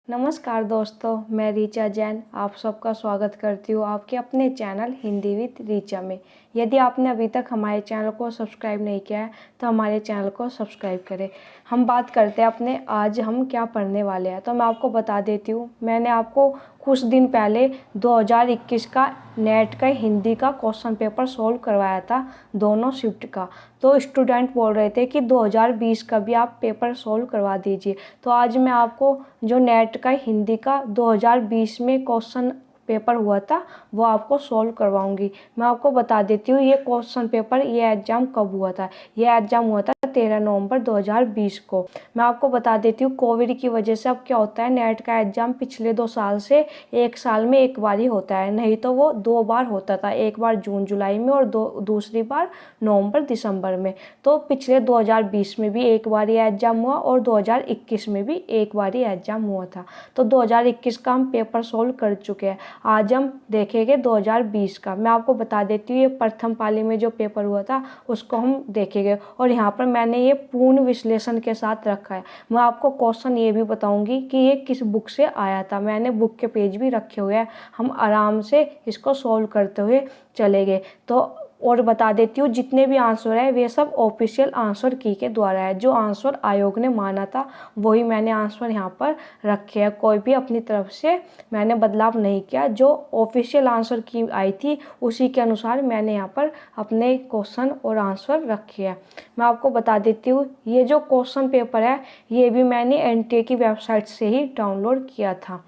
नमस्कार दोस्तों, मैं रीचा जैन आप सबका स्वागत करती हूँ आपके अपने चैनल हिंदी विद रीचा में। यदि आपने अभी तक हमारे चैनल को सब्सक्राइब नहीं किया है तो हमारे चैनल को सब्सक्राइब करें। हम बात करते हैं अपने आज हम क्या पढ़ने वाले हैं। तो मैं आपको बता देती हूँ, मैंने आपको कुछ दिन पहले 2021 का नेट का हिंदी का क्वेश्चन पेपर सोल्व करवाया था, दोनों शिफ्ट का। तो स्टूडेंट बोल रहे थे कि 2020 का भी आप पेपर सोल्व करवा दीजिए। तो आज मैं आपको जो नेट का हिंदी का 2020 में क्वेश्चन पेपर हुआ था वो आपको सोल्व करवाऊंगी। मैं आपको बता देती हूँ ये क्वेश्चन पेपर ये एग्ज़ाम कब हुआ था। ये एग्ज़ाम हुआ था 13 नवंबर 2020 को। मैं आपको बता देती हूँ कोविड की वजह से अब क्या होता है, नेट का एग्ज़ाम पिछले 2 साल से 1 साल में एक बार ही होता है, नहीं तो वो 2 बार होता था, एक बार जून जुलाई में और दूसरी बार नवंबर दिसंबर में। तो पिछले 2020 में भी एक बार ही एग्ज़ाम हुआ और 2021 में भी एक बार ही एग्ज़ाम हुआ था। तो 2021 का हम पेपर सोल्व कर चुके हैं। आज हम देखेंगे 2020 का। मैं आपको बता देती हूँ ये प्रथम पाली में जो पेपर हुआ था उसको हम देखेंगे और यहाँ पर मैंने ये पूर्ण विश्लेषण के साथ रखा है। मैं आपको क्वेश्चन ये भी बताऊंगी कि ये किस बुक से आया था, मैंने बुक के पेज भी रखे हुए हैं। हम आराम से इसको सोल्व करते हुए चलेंगे। तो और बता देती हूँ जितने भी आंसर है वे सब ऑफिशियल आंसर की के द्वारा है, जो आंसर आयोग ने माना था वही मैंने आंसर यहाँ पर रखे हैं। कोई भी अपनी तरफ से मैंने बदलाव नहीं किया, जो ऑफिशियल आंसर की आई थी उसी के अनुसार मैंने यहाँ पर अपने क्वेश्चन और आंसर रखे हैं। मैं आपको बता देती हूँ ये जो क्वेश्चन पेपर है ये भी मैंने एनटीए की वेबसाइट से ही डाउनलोड किया था।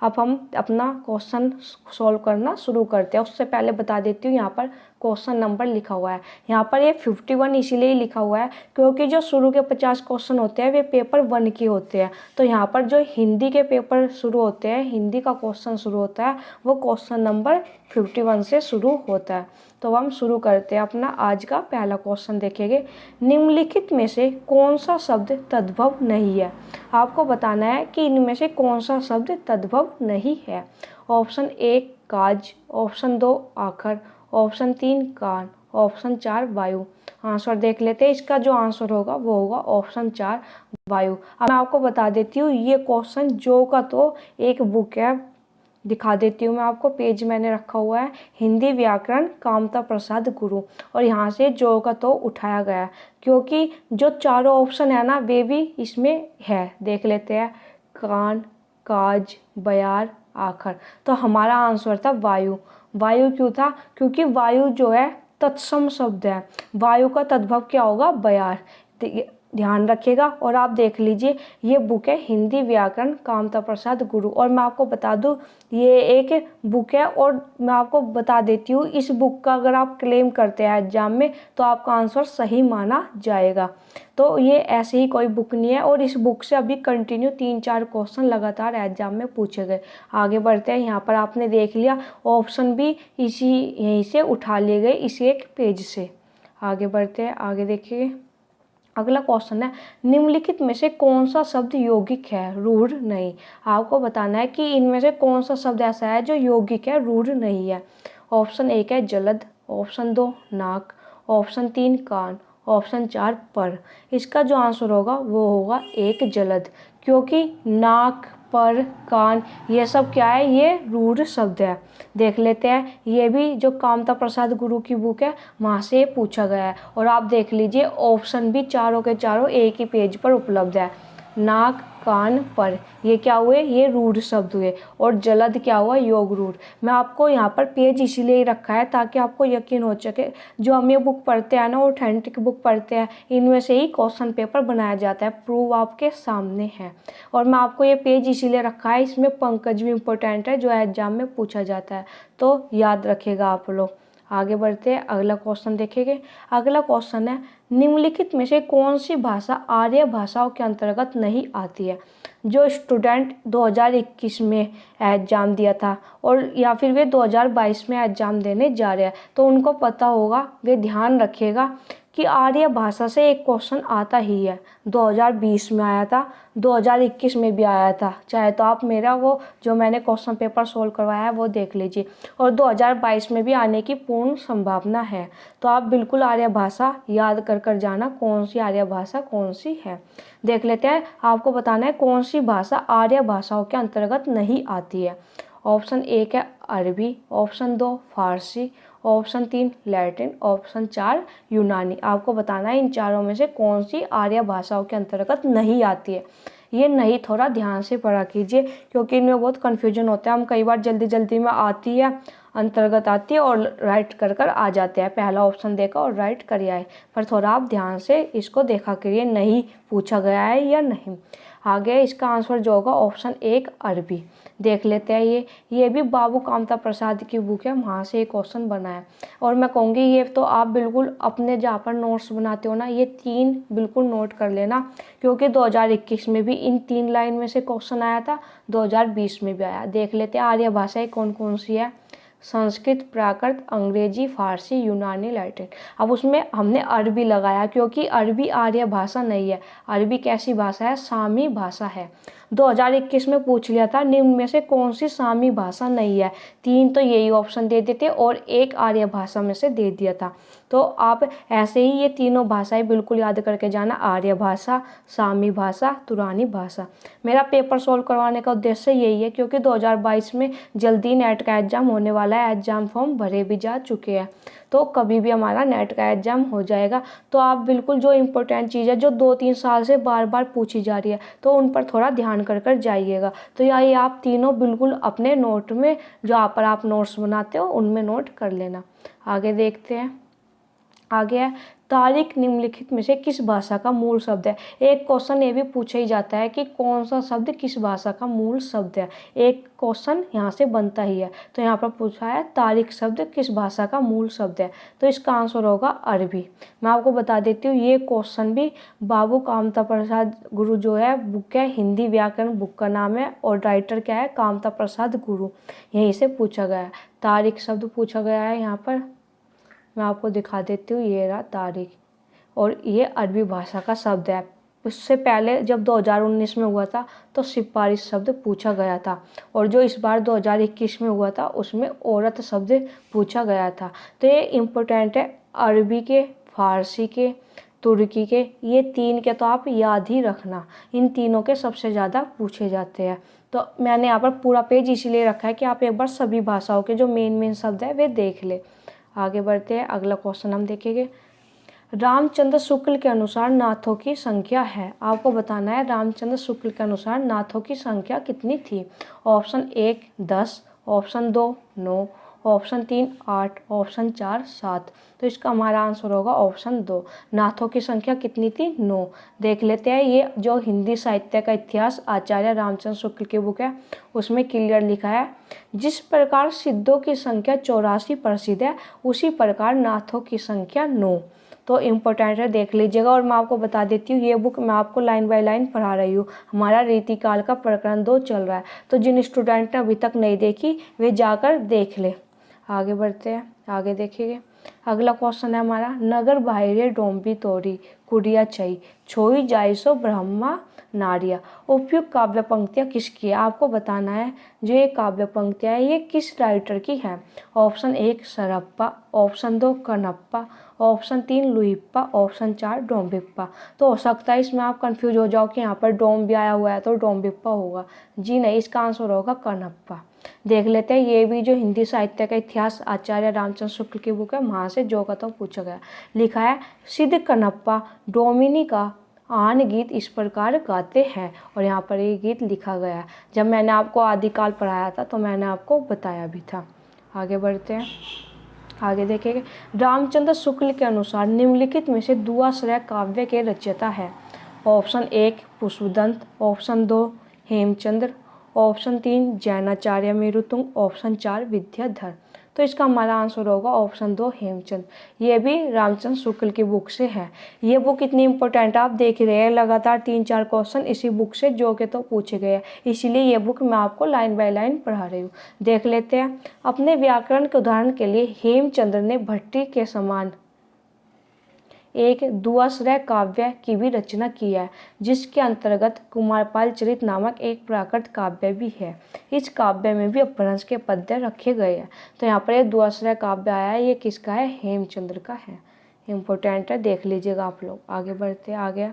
अब हम अपना क्वेश्चन सॉल्व करना शुरू करते हैं। उससे पहले बता देती हूँ यहाँ पर क्वेश्चन नंबर लिखा हुआ है, यहाँ पर ये 51 इसीलिए लिखा हुआ है क्योंकि जो शुरू के 50 क्वेश्चन होते हैं वे पेपर 1 के होते हैं। तो यहाँ पर जो हिंदी के पेपर शुरू होते हैं, हिंदी का क्वेश्चन शुरू होता है वो क्वेश्चन नंबर 51 से शुरू होता है। तो हम शुरू करते हैं अपना आज का पहला क्वेश्चन देखेंगे। निम्नलिखित में से कौन सा शब्द तद्भव नहीं है। आपको बताना है कि इनमें से कौन सा शब्द तद्भव नहीं है। ऑप्शन 1 काज, ऑप्शन 2 आखर, ऑप्शन 3 कान, ऑप्शन 4 वायु। आंसर देख लेते हैं। इसका जो आंसर होगा वो होगा ऑप्शन 4 वायु। अब मैं आपको बता देती हूँ ये क्वेश्चन जो का तो एक बुक है, दिखा देती हूँ मैं आपको। पेज मैंने रखा हुआ है हिंदी व्याकरण कामता प्रसाद गुरु, और यहाँ से जो का तो उठाया गया है क्योंकि जो चारों ऑप्शन है ना वे भी इसमें है। देख लेते हैं, कान, काज, बयार, आखर। तो हमारा आंसर था वायु। वायु क्यों था? क्योंकि वायु जो है तत्सम शब्द है, वायु का तद्भव क्या होगा? बयार। ध्यान रखिएगा। और आप देख लीजिए ये बुक है हिंदी व्याकरण कामता प्रसाद गुरु, और मैं आपको बता दूं ये एक बुक है। और मैं आपको बता देती हूँ इस बुक का अगर आप क्लेम करते हैं एग्जाम में तो आपका आंसर सही माना जाएगा। तो ये ऐसे ही कोई बुक नहीं है, और इस बुक से अभी कंटिन्यू 3-4 क्वेश्चन लगातार एग्जाम में पूछे गए। आगे बढ़ते हैं। यहाँ पर आपने देख लिया ऑप्शन भी इसी यहीं से उठा लिए गए, इसी एक पेज से। आगे बढ़ते हैं, आगे देखिए अगला क्वेश्चन है निम्नलिखित में से कौन सा शब्द यौगिक है रूढ़ नहीं। आपको बताना है कि इनमें से कौन सा शब्द ऐसा है जो यौगिक है रूढ़ नहीं है। ऑप्शन 1 है जलद, ऑप्शन 2 नाक, ऑप्शन 3 कान, ऑप्शन 4 पर। इसका जो आंसर होगा वो होगा 1 जलद, क्योंकि नाक, पर, कान ये सब क्या है? ये रूढ़ शब्द है। देख लेते हैं, ये भी जो कामता प्रसाद गुरु की बुक है वहाँ से पूछा गया है। और आप देख लीजिए ऑप्शन भी चारों के चारों एक ही पेज पर उपलब्ध है। नाक, कान, पर ये क्या हुए? ये रूढ़ शब्द हुए। और जलद क्या हुआ? योग रूढ़। मैं आपको यहाँ पर पेज इसीलिए ही रखा है ताकि आपको यकीन हो सके जो हम ये बुक पढ़ते हैं ना, ऑथेंटिक बुक पढ़ते हैं, इनमें से ही क्वेश्चन पेपर बनाया जाता है। प्रूव आपके सामने है। और मैं आपको ये पेज इसीलिए रखा है, इसमें पंकज भी इम्पोर्टेंट है जो एग्जाम में पूछा जाता है, तो याद रखिएगा आप लोग। आगे बढ़ते हैं, अगला क्वेश्चन देखेंगे। अगला क्वेश्चन है निम्नलिखित में से कौन सी भाषा आर्य भाषाओं के अंतर्गत नहीं आती है। जो स्टूडेंट 2021 में एग्ज़ाम दिया था और या फिर वे 2022 में एग्ज़ाम देने जा रहे हैं तो उनको पता होगा, वे ध्यान रखिएगा कि आर्य भाषा से एक क्वेश्चन आता ही है। 2020 में आया था, 2021 में भी आया था। चाहे तो आप मेरा वो जो मैंने क्वेश्चन पेपर सोल्व करवाया है वो देख लीजिए, और 2022 में भी आने की पूर्ण संभावना है। तो आप बिल्कुल आर्य भाषा याद कर जाना, कौन सी आर्य भाषा कौन सी है। देख लेते हैं, आपको बताना है कौन सी भाषा आर्य भाषाओं के अंतर्गत नहीं आती है। ऑप्शन 1 है अरबी, ऑप्शन 2 फारसी, ऑप्शन 3 लैटिन, ऑप्शन 4 यूनानी। आपको बताना है इन चारों में से कौन सी आर्य भाषाओं के अंतर्गत नहीं आती है। ये नहीं थोड़ा ध्यान से पढ़ा कीजिए, क्योंकि इनमें बहुत कन्फ्यूजन होता है। हम कई बार जल्दी जल्दी में आती है, अंतर्गत आती है और राइट कर आ जाते हैं। पहला ऑप्शन देखा और राइट कर आए, पर थोड़ा आप ध्यान से इसको देखा करिए, नहीं पूछा गया है या नहीं। आगे इसका आंसर जो होगा ऑप्शन 1 अरबी। देख लेते हैं, ये भी बाबू कामता प्रसाद की बुक है, वहाँ से एक क्वेश्चन बना है। और मैं कहूँगी ये तो आप बिल्कुल अपने जहाँ पर नोट्स बनाते हो ना, ये 3 बिल्कुल नोट कर लेना, क्योंकि 2021 में भी इन 3 लाइन में से क्वेश्चन आया था, 2020 में भी आया। देख लेते हैं आर्य भाषाएं कौन कौन सी है। संस्कृत, प्राकृत, अंग्रेजी, फारसी, यूनानी, लैटिन। अब उसमें हमने अरबी लगाया, क्योंकि अरबी आर्य भाषा नहीं है। अरबी कैसी भाषा है? सामी भाषा है। 2021 में पूछ लिया था निम्न में से कौन सी सामी भाषा नहीं है। 3 तो यही ऑप्शन दे देते और 1 आर्य भाषा में से दे दिया था। तो आप ऐसे ही ये तीनों भाषाएं बिल्कुल याद करके जाना, आर्य भाषा, सामी भाषा, तुरानी भाषा। मेरा पेपर सॉल्व करवाने का उद्देश्य यही है, क्योंकि 2022 में जल्दी नेट का एग्ज़ाम होने वाला है। एग्ज़ाम फॉर्म भरे भी जा चुके हैं, तो कभी भी हमारा नेट का एग्ज़ाम हो जाएगा। तो आप बिल्कुल जो इम्पोर्टेंट चीज़ है, जो 2-3 साल से बार बार पूछी जा रही है, तो उन पर थोड़ा ध्यान कर जाइएगा। तो यही आप तीनों बिल्कुल अपने नोट में, जहाँ पर आप नोट्स बनाते हो उनमें नोट कर लेना। आगे देखते हैं। आगे है तारीख निम्नलिखित में से किस भाषा का मूल शब्द है। एक क्वेश्चन ये भी पूछा ही जाता है कि कौन सा शब्द किस भाषा का मूल शब्द है। एक क्वेश्चन यहाँ से बनता ही है। तो यहाँ पर पूछा है तारीख शब्द किस भाषा का मूल शब्द है, तो इसका आंसर होगा अरबी। मैं आपको बता देती हूँ, ये क्वेश्चन भी बाबू कामता प्रसाद गुरु जो है बुक है, हिंदी व्याकरण बुक का नाम है, और राइटर क्या है? कामता प्रसाद गुरु। यहीं से पूछा गया है, तारीख शब्द पूछा गया है। यहाँ पर मैं आपको दिखा देती हूँ, ये रहा तारीख, और ये अरबी भाषा का शब्द है। उससे पहले जब 2019 में हुआ था तो सिपारिश शब्द पूछा गया था, और जो इस बार 2021 में हुआ था उसमें औरत शब्द पूछा गया था। तो ये इम्पोर्टेंट है, अरबी के, फारसी के, तुर्की के, ये 3 के तो आप याद ही रखना। इन तीनों के सबसे ज़्यादा पूछे जाते हैं। तो मैंने यहाँ पर पूरा पेज इसीलिए रखा है कि आप एक बार सभी भाषाओं के जो मेन शब्द है वे देख ले। आगे बढ़ते हैं, अगला क्वेश्चन हम देखेंगे। रामचंद्र शुक्ल के अनुसार नाथों की संख्या है। आपको बताना है रामचंद्र शुक्ल के अनुसार नाथों की संख्या कितनी थी। Option 1 10, option 2 9, option 3 8, option 4 7। तो इसका हमारा आंसर होगा ऑप्शन 2। नाथों की संख्या कितनी थी? 9। देख लेते हैं, ये जो हिंदी साहित्य का इतिहास आचार्य रामचंद्र शुक्ल की बुक है उसमें क्लियर लिखा है, जिस प्रकार सिद्धों की संख्या 84 प्रसिद्ध है, उसी प्रकार नाथों की संख्या 9। तो इम्पोर्टेंट है, देख लीजिएगा। और मैं आपको बता देती हूँ, ये बुक मैं आपको लाइन बाय लाइन पढ़ा रही हूँ। हमारा रीतिकाल का प्रकरण 2 चल रहा है, तो जिन स्टूडेंट ने अभी तक नहीं देखी वे जाकर देख ले। आगे बढ़ते हैं, आगे देखिए। अगला क्वेश्चन है हमारा, नगर बाहिरे डोंबी तोरी कुड़िया चई छोई जाइसो ब्रह्मा नारिया। उपयुक्त काव्य पंक्तियाँ किसकी है? आपको बताना है जो ये काव्य पंक्तियाँ है ये किस राइटर की है। Option 1 Sarappa, option 2 Kanappa, option 3 Luippa, option 4 Dombippa. तो हो सकता है इसमें आप कंफ्यूज हो जाओ कि यहाँ पर डोम भी आया हुआ है तो डोम्बिप्पा होगा। जी नहीं, इसका आंसर होगा कनप्पा। देख लेते हैं, ये भी जो हिंदी साहित्य का इतिहास आचार्य रामचंद्र शुक्ल की बुक है वहाँ से जो का तो पूछा गया। लिखा है, सिद्ध कनप्पा डोमिनी का आन गीत इस प्रकार गाते हैं, और यहाँ पर ये गीत लिखा गया है। जब मैंने आपको आदिकाल पढ़ाया था तो मैंने आपको बताया भी था। आगे बढ़ते हैं, आगे देखेंगे। रामचंद्र शुक्ल के अनुसार निम्नलिखित में से दुआश्रय काव्य के रचयिता है। Option 1 Pushpadant, option 2 Hemchandra, option 3 Jainacharya Merutung, option 4 Vidyadhar. तो इसका हमारा आंसर होगा ऑप्शन 2 हेमचंद्र। ये भी रामचंद्र शुक्ल की बुक से है। ये बुक इतनी इंपॉर्टेंट आप देख रहे हैं, लगातार 3-4 क्वेश्चन इसी बुक से जो के तो पूछे गए हैं, इसीलिए ये बुक मैं आपको लाइन बाय लाइन पढ़ा रही हूँ। देख लेते हैं, अपने व्याकरण के उदाहरण के लिए हेमचंद्र ने भट्टी के समान एक द्विआश्रय काव्य की भी रचना की है, जिसके अंतर्गत कुमारपाल चरित नामक एक प्राकृत काव्य भी है। इस काव्य में भी अपभ्रंश के पद्य रखे गए हैं। तो यहाँ पर ये द्विआश्रय काव्य आया है, ये किसका है? हेमचंद्र का है। इम्पोर्टेंट है, देख लीजिएगा आप लोग। आगे बढ़ते आगे।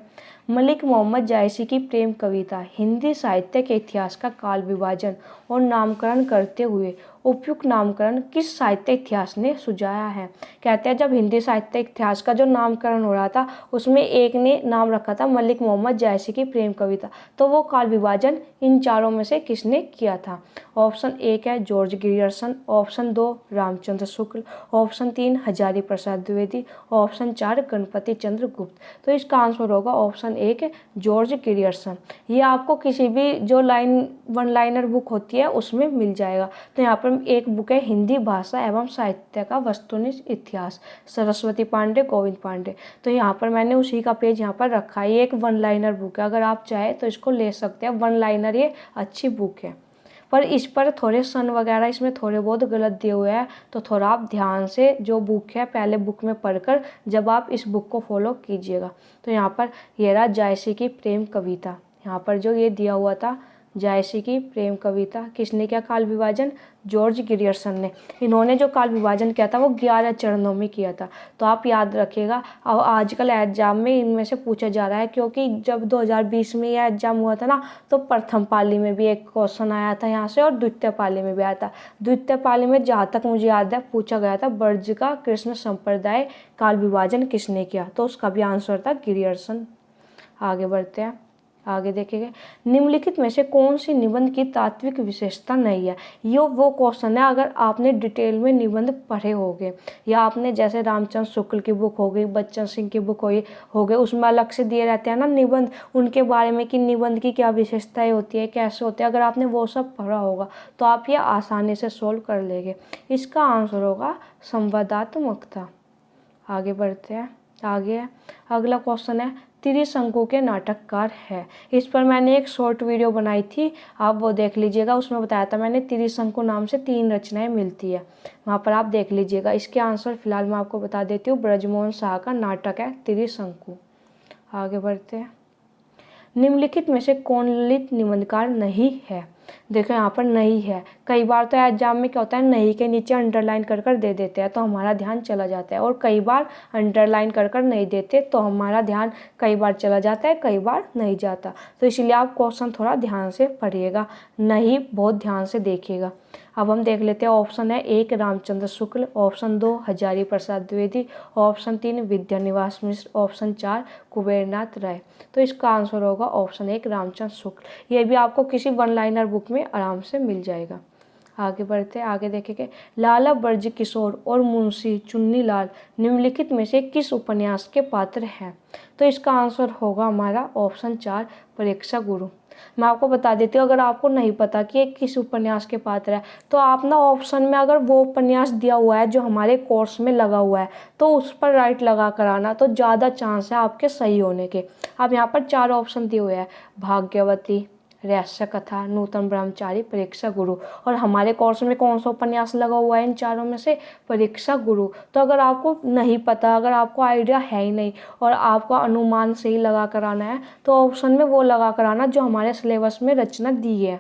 मलिक मोहम्मद जायसी की प्रेम कविता हिंदी साहित्य के इतिहास का काल विभाजन और नामकरण करते हुए उपयुक्त नामकरण किस साहित्य इतिहास ने सुझाया है? कहते हैं जब हिंदी साहित्य इतिहास का जो नामकरण हो रहा था उसमें एक ने नाम रखा था मलिक मोहम्मद जायसी की प्रेम कविता, तो वो काल विभाजन इन चारों में से किसने किया था? ऑप्शन 1 है George Grierson, option 2 Ramchandra Shukla, option 3 Hazari Prasad Dwivedi, option 4 Ganpati चंद्र गुप्त। तो इसका आंसर होगा ऑप्शन 1 जॉर्ज ग्रियर्सन। ये आपको किसी भी जो वन लाइनर बुक होती है उसमें मिल जाएगा। तो यहाँ पर एक बुक है हिंदी भाषा एवं साहित्य का वस्तुनिष्ठ इतिहास, सरस्वती पांडे, गोविंद पांडे। तो यहाँ पर मैंने उसी का पेज यहाँ पर रखा है। ये एक वन लाइनर बुक है, अगर आप चाहे तो इसको ले सकते हैं। वन लाइनर ये अच्छी बुक है, पर इस पर थोड़े सन वगैरह इसमें थोड़े बहुत गलत दिए हुए हैं। तो थोड़ा आप ध्यान से जो बुक है पहले बुक में पढ़कर जब आप इस बुक को फॉलो कीजिएगा। तो यहाँ पर ये रहा जायसी की प्रेम कविता, यहाँ पर जो ये दिया हुआ था जायसी की प्रेम कविता, किसने किया काल विभाजन? जॉर्ज ग्रियर्सन ने। इन्होंने जो काल विभाजन किया था वो 11 चरणों में किया था। तो आप याद रखिएगा। अब आजकल एग्जाम में इनमें से पूछा जा रहा है, क्योंकि जब 2020 में यह एग्जाम हुआ था ना, तो प्रथम पाली में भी एक क्वेश्चन आया था यहाँ से और द्वितीय पाली में भी आया था। द्वितीय पाली में जहाँ तक मुझे याद है पूछा गया था ब्रज का कृष्ण संप्रदाय काल विभाजन किसने किया, तो उसका भी आंसर था ग्रियर्सन। आगे बढ़ते हैं, आगे देखेंगे। निम्नलिखित में से कौन सी निबंध की तात्विक विशेषता नहीं है? ये वो क्वेश्चन है अगर आपने डिटेल में निबंध पढ़े होंगे, या आपने जैसे रामचंद्र शुक्ल की बुक हो गई, बच्चन सिंह की बुक हो गई, उसमें अलग से दिए रहते हैं ना निबंध, उनके बारे में कि निबंध की क्या विशेषताएं होती है, कैसे होते हैं। अगर आपने वो सब पढ़ा होगा तो आप ये आसानी से सोल्व कर लेंगे। इसका आंसर होगा संवादात्मकता। आगे बढ़ते हैं, आगे अगला क्वेश्चन है त्रिशंकु के नाटककार है। इस पर मैंने एक शॉर्ट वीडियो बनाई थी, आप वो देख लीजिएगा। उसमें बताया था मैंने त्रिशंकु नाम से 3 रचनाएं मिलती है, वहाँ पर आप देख लीजिएगा। इसके आंसर फिलहाल मैं आपको बता देती हूँ, ब्रजमोहन शाह का नाटक है त्रिशंकु। आगे बढ़ते हैं। निम्नलिखित में से कौन ललित निबंधकार नहीं है? देखो यहाँ पर नहीं है। कई बार तो एग्जाम में क्या होता है, नहीं के नीचे अंडरलाइन कर कर दे देते हैं तो हमारा ध्यान चला जाता है, और कई बार अंडरलाइन कर कर नहीं देते तो हमारा ध्यान कई बार चला जाता है, कई बार नहीं जाता। तो इसलिए आप क्वेश्चन थोड़ा ध्यान से पढ़िएगा, नहीं बहुत ध्यान से देखिएगा। अब हम देख लेते हैं। ऑप्शन है 1 रामचंद्र शुक्ल, ऑप्शन 2 हजारी प्रसाद द्विवेदी, ऑप्शन 3 विद्यानिवास मिश्र, ऑप्शन 4 कुबेरनाथ राय। तो इसका आंसर होगा ऑप्शन 1 रामचंद्र शुक्ल। ये भी आपको किसी वन लाइनर बुक में आराम से मिल जाएगा। आगे बढ़ते हैं, आगे देखेंगे। लाला ब्रज किशोर और मुंशी चुन्नीलाल निम्नलिखित में से किस उपन्यास के पात्र हैं? तो इसका आंसर होगा हमारा ऑप्शन 4 परीक्षा गुरु। मैं आपको बता देती हूँ, अगर आपको नहीं पता कि ये किस उपन्यास के पात्र है तो आप ना ऑप्शन में अगर वो उपन्यास दिया हुआ है जो हमारे कोर्स में लगा हुआ है तो उस पर राइट लगा कर आना, तो ज़्यादा चांस है आपके सही होने के। अब यहाँ पर 4 ऑप्शन दिए हुए हैं, भाग्यवती, रहस्य कथा, नूतन ब्रह्मचारी, परीक्षा गुरु। और हमारे कोर्स में कौन सा उपन्यास लगा हुआ है इन चारों में से? परीक्षा गुरु। तो अगर आपको नहीं पता, अगर आपको आइडिया है ही नहीं और आपका अनुमान सही लगा कर आना है तो ऑप्शन में वो लगा कर आना जो हमारे सिलेबस में रचना दी है,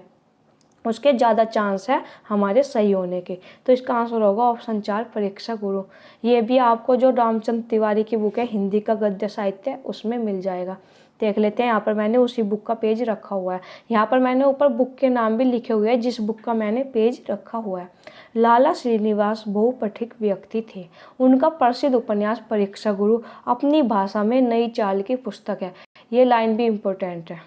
उसके ज़्यादा चांस है हमारे सही होने के। तो इसका आंसर होगा ऑप्शन 4 परीक्षा गुरु। ये भी आपको जो रामचंद्र तिवारी की बुक है हिंदी का गद्य साहित्य उसमें मिल जाएगा। देख लेते हैं, यहाँ पर मैंने उसी बुक का पेज रखा हुआ है। यहाँ पर मैंने ऊपर बुक के नाम भी लिखे हुए हैं जिस बुक का मैंने पेज रखा हुआ है। लाला श्रीनिवास बहुपठिक व्यक्ति थे। उनका प्रसिद्ध उपन्यास परीक्षा गुरु अपनी भाषा में नई चाल की पुस्तक है। ये लाइन भी इम्पोर्टेंट है।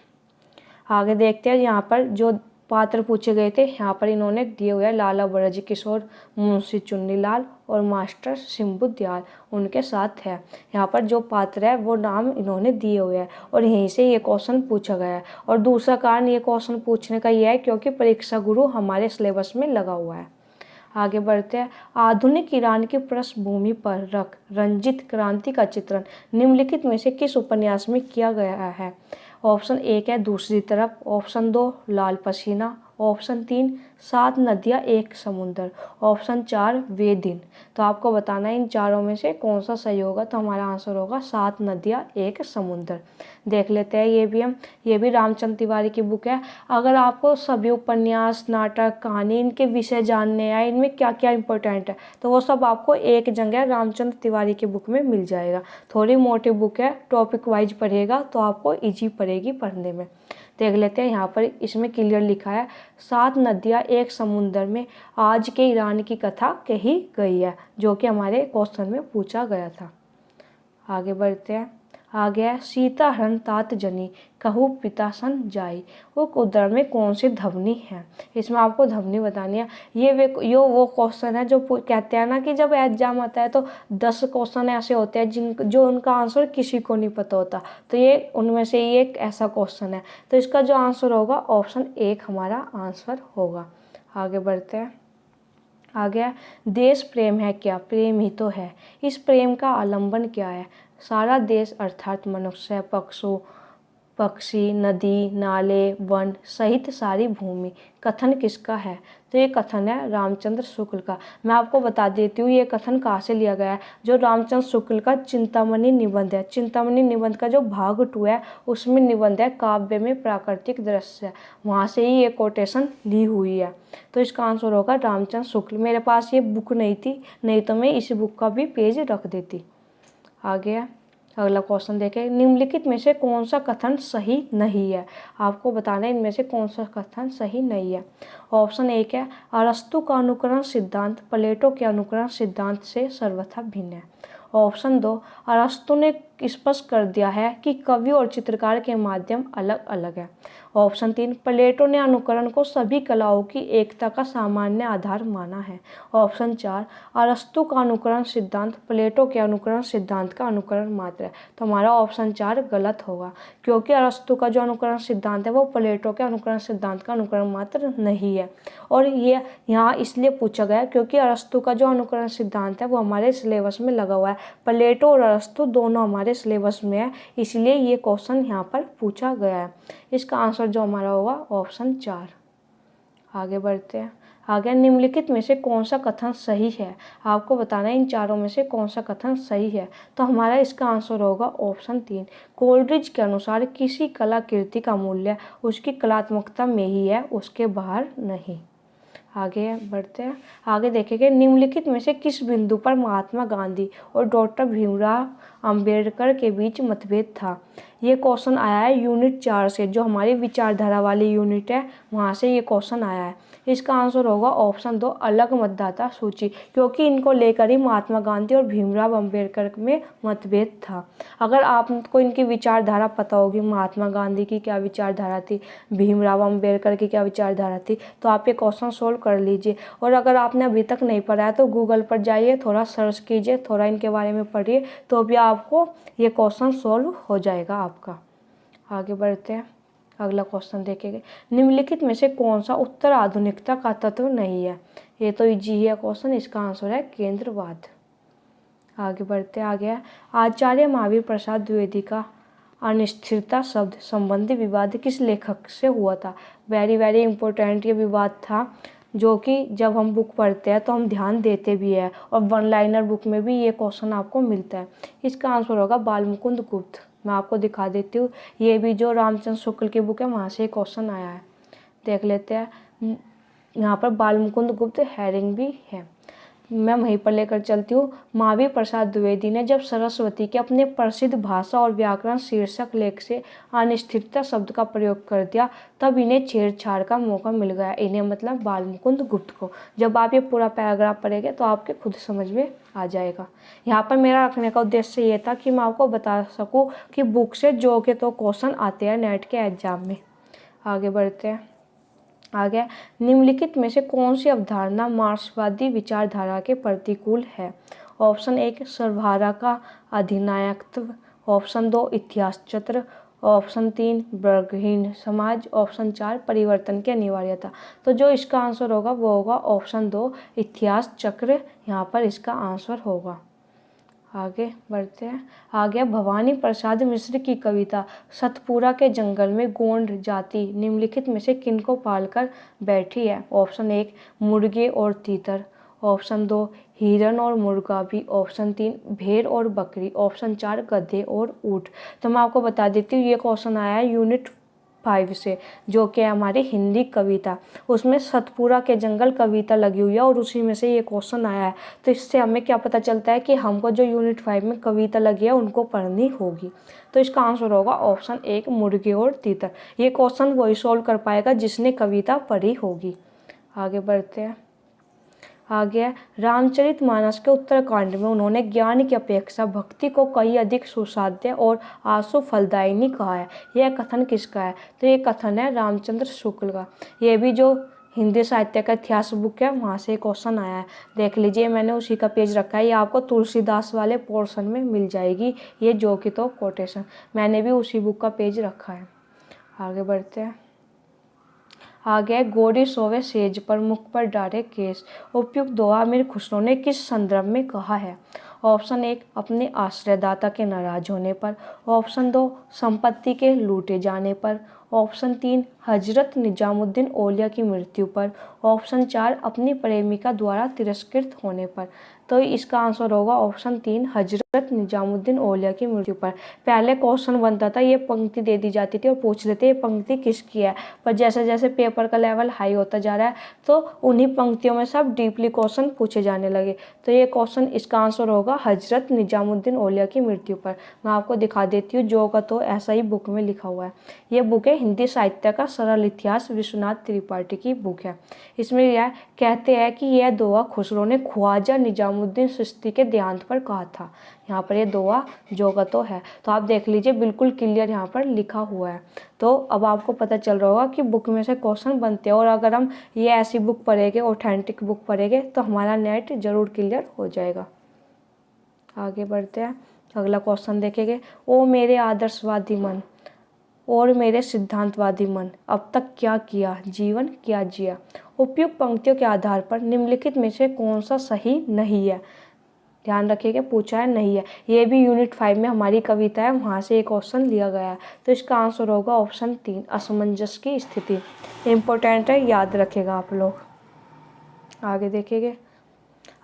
आगे देखते हैं, यहाँ पर जो पात्र पूछे गए थे यहाँ पर इन्होंने दिए हुए हैं लाला ब्रज किशोर, मुंशी चुन्नीलाल और मास्टर शिम्बू दयाल उनके साथ है। यहाँ पर जो पात्र है वो नाम इन्होंने दिए हुए हैं और यहीं से ये क्वेश्चन पूछा गया है। और दूसरा कारण ये क्वेश्चन पूछने का ये है क्योंकि परीक्षा गुरु हमारे सिलेबस में लगा हुआ है। आगे बढ़ते हैं। आधुनिक ईरान की पृष्ठभूमि पर रख रंजित क्रांति का चित्रण निम्नलिखित में से किस उपन्यास में किया गया है? ऑप्शन 1 है दूसरी तरफ, ऑप्शन 2 लाल पसीना, ऑप्शन 3 7 नदियाँ एक समुंदर, ऑप्शन 4 वे दिन। तो आपको बताना है इन चारों में से कौन सा सही होगा। तो हमारा आंसर होगा 7 नदियाँ एक समुंदर। देख लेते हैं ये भी रामचंद्र तिवारी की बुक है। अगर आपको सभी उपन्यास, नाटक, कहानी इनके विषय जानने हैं, इनमें क्या क्या इंपॉर्टेंट है, तो वो सब आपको एक जगह रामचंद्र तिवारी की बुक में मिल जाएगा। थोड़ी मोटी बुक है, टॉपिक वाइज पढ़ेगा तो आपको ईजी पड़ेगी पढ़ने में। देख लेते हैं यहाँ पर इसमें क्लियर लिखा है 7 नदियाँ एक समुंदर में आज के ईरान की कथा कही गई है, जो कि हमारे क्वेश्चन में पूछा गया था। आगे बढ़ते हैं। आगे है सीता हरण तात जनी कहू पिता सन जाई, वो उद्धरण में कौन सी ध्वनि है। इसमें आपको ध्वनि बतानी है। वो क्वेश्चन है जो कहते हैं ना कि जब एग्जाम आता है तो 10 क्वेश्चन ऐसे होते हैं जो उनका आंसर किसी को नहीं पता होता, तो ये उनमें से ये एक ऐसा क्वेश्चन है। तो इसका जो आंसर होगा ऑप्शन 1 हमारा आंसर होगा। आगे बढ़ते हैं। आगे है देश प्रेम है क्या, प्रेम ही तो है, इस प्रेम का आलंबन क्या है। सारा देश अर्थात मनुष्य, पक्षी, नदी, नाले, वन सहित सारी भूमि। कथन किसका है। तो ये कथन है रामचंद्र शुक्ल का। मैं आपको बता देती हूँ ये कथन कहाँ से लिया गया है। जो रामचंद्र शुक्ल का चिंतामणि निबंध है, चिंतामणि निबंध का जो भाग 2 है उसमें निबंध है काव्य में प्राकृतिक दृश्य, वहाँ से ही ये कोटेशन ली हुई है। तो इसका आंसर होगा रामचंद्र शुक्ल। मेरे पास ये बुक नहीं थी, नहीं तो मैं इस बुक का भी पेज रख देती। आगे है अगला क्वेश्चन देखें। निम्नलिखित में से कौन सा कथन सही नहीं है। आपको बताना है इनमें से कौन सा कथन सही नहीं है। ऑप्शन 1 है अरस्तु का अनुकरण सिद्धांत प्लेटो के अनुकरण सिद्धांत से सर्वथा भिन्न है। ऑप्शन 2 अरस्तु ने स्पष्ट कर दिया है कि कवि और चित्रकार के माध्यम अलग अलग है। ऑप्शन 3 प्लेटो ने अनुकरण को सभी कलाओं की एकता का सामान्य आधार माना है। ऑप्शन 4 अरस्तु का अनुकरण सिद्धांत प्लेटो के अनुकरण सिद्धांत का अनुकरण मात्र है। तो हमारा ऑप्शन 4 गलत होगा, क्योंकि अरस्तु का जो अनुकरण सिद्धांत है वो प्लेटो के अनुकरण सिद्धांत का अनुकरण मात्र नहीं है। और ये यहाँ इसलिए पूछा गया क्योंकि अरस्तु का जो अनुकरण सिद्धांत है वो हमारे सिलेबस में लगा हुआ है। प्लेटो और अरस्तु दोनों हमारे सिलेबस में है, इसलिए ये क्वेश्चन यहाँ पर पूछा गया है। इसका आंसर जो हमारा होगा ऑप्शन 4। आगे बढ़ते हैं। आगे निम्नलिखित में से कौन सा कथन सही है। आपको बताना है इन चारों में से कौन सा कथन सही है। तो हमारा इसका आंसर होगा ऑप्शन 3। कोलरिज के अनुसार किसी कलाकृति का मूल्य उसकी कलात्मकता में ही है, उसके बाहर नहीं। आगे बढ़ते हैं। आगे देखेंगे निम्नलिखित में से किस बिंदु पर महात्मा गांधी और डॉक्टर भीमराव अंबेडकर के बीच मतभेद था। ये क्वेश्चन आया है यूनिट 4 से, जो हमारी विचारधारा वाली यूनिट है वहाँ से ये क्वेश्चन आया है। इसका आंसर होगा ऑप्शन 2 अलग मतदाता सूची, क्योंकि इनको लेकर ही महात्मा गांधी और भीमराव अंबेडकर में मतभेद था। अगर आपको इनकी विचारधारा पता होगी, महात्मा गांधी की क्या विचारधारा थी, भीमराव अंबेडकर की क्या विचारधारा थी, तो आप ये क्वेश्चन सोल्व कर लीजिए। और अगर आपने अभी तक नहीं पढ़ा है तो गूगल पर जाइए, थोड़ा सर्च कीजिए, थोड़ा इनके बारे में पढ़िए, तो भी आपको ये क्वेश्चन सोल्व हो जाएगा आपका। आगे बढ़ते हैं। अगला क्वेश्चन देखेंगे। निम्नलिखित में से कौन सा उत्तर आधुनिकता का तत्व नहीं है। ये तो इजी है क्वेश्चन, इसका आंसर है केंद्रवाद। आगे बढ़ते आगे आचार्य महावीर प्रसाद द्विवेदी का अनिश्चितता शब्द संबंधी विवाद किस लेखक से हुआ था। वेरी वेरी इंपॉर्टेंट ये विवाद था, जो कि जब हम बुक पढ़ते हैं तो हम ध्यान देते भी है, और वन लाइनर बुक में भी ये क्वेश्चन आपको मिलता है। इसका आंसर होगा बालमुकुंद गुप्त। मैं आपको दिखा देती हूँ, ये भी जो रामचंद्र शुक्ल की बुक है वहाँ से क्वेश्चन आया है। देख लेते हैं। यहाँ पर बालमुकुंद गुप्त हेरिंग भी है, मैं वहीं पर लेकर चलती हूँ। महावीर प्रसाद द्विवेदी ने जब सरस्वती के अपने प्रसिद्ध भाषा और व्याकरण शीर्षक लेख से अनिश्चितता शब्द का प्रयोग कर दिया, तब इन्हें छेड़छाड़ का मौका मिल गया। इन्हें मतलब बालमुकुंद गुप्त को। जब आप ये पूरा पैराग्राफ पढ़ेंगे तो आपके खुद समझ में आ जाएगा। यहाँ पर मेरा रखने का उद्देश्य ये था कि मैं आपको बता सकूँ कि बुक से जो के तो क्वेश्चन आते हैं नेट के एग्जाम में। आगे बढ़ते हैं। आगे निम्नलिखित में से कौन सी अवधारणा मार्क्सवादी विचारधारा के प्रतिकूल है। ऑप्शन 1 सर्वहारा का अधिनायकत्व, ऑप्शन 2 इतिहास चक्र, ऑप्शन 3 वर्गहीन समाज, ऑप्शन 4 परिवर्तन की अनिवार्यता। तो जो इसका आंसर होगा वो होगा ऑप्शन 2 इतिहास चक्र, यहाँ पर इसका आंसर होगा। आगे बढ़ते हैं। आगे भवानी प्रसाद मिश्र की कविता सतपुरा के जंगल में गोंड जाति निम्नलिखित में से किनको पालकर बैठी है? ऑप्शन 1 मुर्गे और तीतर, ऑप्शन 2 हिरन और मुर्गा भी, ऑप्शन 3 भेड़ और बकरी, ऑप्शन 4 गधे और ऊँट। तो मैं आपको बता देती हूँ ये क्वेश्चन आया है यूनिट 5 से, जो कि है हमारी हिंदी कविता। उसमें सतपुरा के जंगल कविता लगी हुई है और उसी में से ये क्वेश्चन आया है। तो इससे हमें क्या पता चलता है कि हमको जो यूनिट 5 में कविता लगी है उनको पढ़नी होगी। तो इसका आंसर होगा ऑप्शन 1 मुर्गे और तीतर। ये क्वेश्चन वही सॉल्व कर पाएगा जिसने कविता पढ़ी होगी। आगे बढ़ते हैं। आगे है रामचरितमानस के उत्तरकांड में उन्होंने ज्ञान की अपेक्षा भक्ति को कहीं अधिक सुसाध्य और आशु फलदायिनी कहा है। यह कथन किसका है? तो ये कथन है रामचंद्र शुक्ल का। ये भी जो हिंदी साहित्य का इतिहास बुक है वहाँ से क्वेश्चन आया है। देख लीजिए मैंने उसी का पेज रखा है, ये आपको तुलसीदास वाले पोर्शन में मिल जाएगी। ये जो कि तो कोटेशन मैंने भी उसी बुक का पेज रखा है। आगे बढ़ते हैं। आगे गोरी सोवे सेज पर मुख पर डारे केस उपयुक्त दोहा मीर खुसरो ने किस संदर्भ में कहा है? ऑप्शन 1 अपने आश्रयदाता के नाराज होने पर, ऑप्शन 2 संपत्ति के लूटे जाने पर, ऑप्शन 3 हजरत निजामुद्दीन औलिया की मृत्यु पर, ऑप्शन 4 अपनी प्रेमिका द्वारा तिरस्कृत होने पर। तो इसका आंसर होगा ऑप्शन 3 हजरत निजामुद्दीन औलिया की मृत्यु पर। पहले क्वेश्चन बनता था ये पंक्ति दे दी जाती थी और पूछ लेते ये पंक्ति किसकी है, पर जैसे जैसे पेपर का लेवल हाई होता जा रहा है तो उन्हीं पंक्तियों में सब डीपली क्वेश्चन पूछे जाने लगे। तो ये क्वेश्चन इसका आंसर होगा हजरत निजामुद्दीन औलिया की मृत्यु पर। मैं आपको दिखा देती हूँ, जो का तो ऐसा ही बुक में लिखा हुआ है। ये बुक है हिंदी साहित्य का सरल इतिहास, विश्वनाथ त्रिपाठी की बुक है। इसमें यह कहते हैं कि यह दोहा खुसरो ने ख्वाजा निजामुद्दीन चिश्ती के देहांत पर कहा था। यहाँ पर ये दोहा जो का तो है, तो आप देख लीजिए बिल्कुल क्लियर यहाँ पर लिखा हुआ है। तो अब आपको पता चल रहा होगा कि बुक में से क्वेश्चन बनते हैं, और अगर हम ये ऐसी बुक पढ़ेंगे, ऑथेंटिक बुक पढ़ेंगे, तो हमारा नेट जरूर क्लियर हो जाएगा। आगे बढ़ते हैं। अगला क्वेश्चन देखेंगे। ओ मेरे आदर्शवादी मन और मेरे सिद्धांतवादी मन, अब तक क्या किया, जीवन क्या जिया। उपयुक्त पंक्तियों के आधार पर निम्नलिखित में से कौन सा सही नहीं है? ध्यान रखिएगा, पूछा है नहीं है। ये भी यूनिट 5 में हमारी कविता है, वहाँ से एक क्वेश्चन लिया गया है। तो इसका आंसर होगा ऑप्शन 3 असमंजस की स्थिति। इम्पोर्टेंट है, याद रखेगा आप लोग। आगे देखेंगे।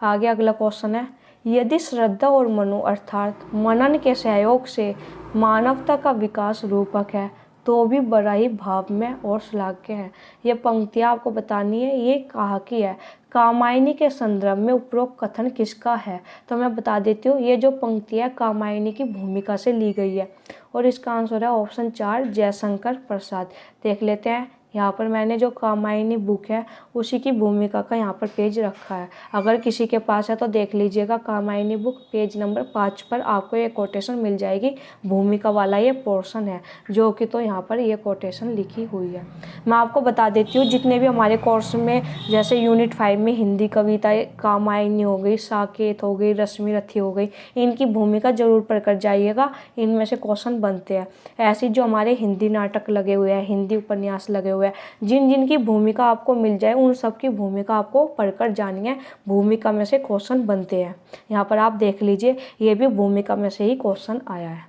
आगे अगला क्वेश्चन है। यदि श्रद्धा और मनो अर्थात मनन के सहयोग से मानवता का विकास रूपक है तो भी बड़ा ही भाव में और श्लाघ्य है। ये पंक्तियाँ आपको बतानी है, ये कहाँ की है, कामायनी के संदर्भ में उपरोक्त कथन किसका है? तो मैं बता देती हूँ, ये जो पंक्ति है कामायनी की भूमिका से ली गई है, और इसका आंसर है ऑप्शन 4 जयशंकर प्रसाद। देख लेते हैं, यहाँ पर मैंने जो कामायनी बुक है उसी की भूमिका का यहाँ पर पेज रखा है। अगर किसी के पास है तो देख लीजिएगा, कामायनी बुक पेज नंबर 5 पर आपको ये कोटेशन मिल जाएगी। भूमिका वाला ये पोर्शन है, जो कि तो यहाँ पर ये कोटेशन लिखी हुई है। मैं आपको बता देती हूँ, जितने भी हमारे कोर्स में जैसे यूनिट 5 में हिंदी कविताएँ कामायनी हो गई, साकेत हो गई, रश्मि रथी हो गई, इनकी भूमिका जरूर पढ़कर जाइएगा। इनमें से क्वेश्चन बनते हैं। ऐसी जो हमारे हिंदी नाटक लगे हुए हैं, हिंदी उपन्यास लगे हुए हैं, जिन जिन की भूमिका आपको मिल जाए उन सब की भूमिका आपको पढ़कर जानी है। भूमिका में से क्वेश्चन बनते हैं। यहाँ पर आप देख लीजिए, ये भी भूमिका में से ही क्वेश्चन आया है।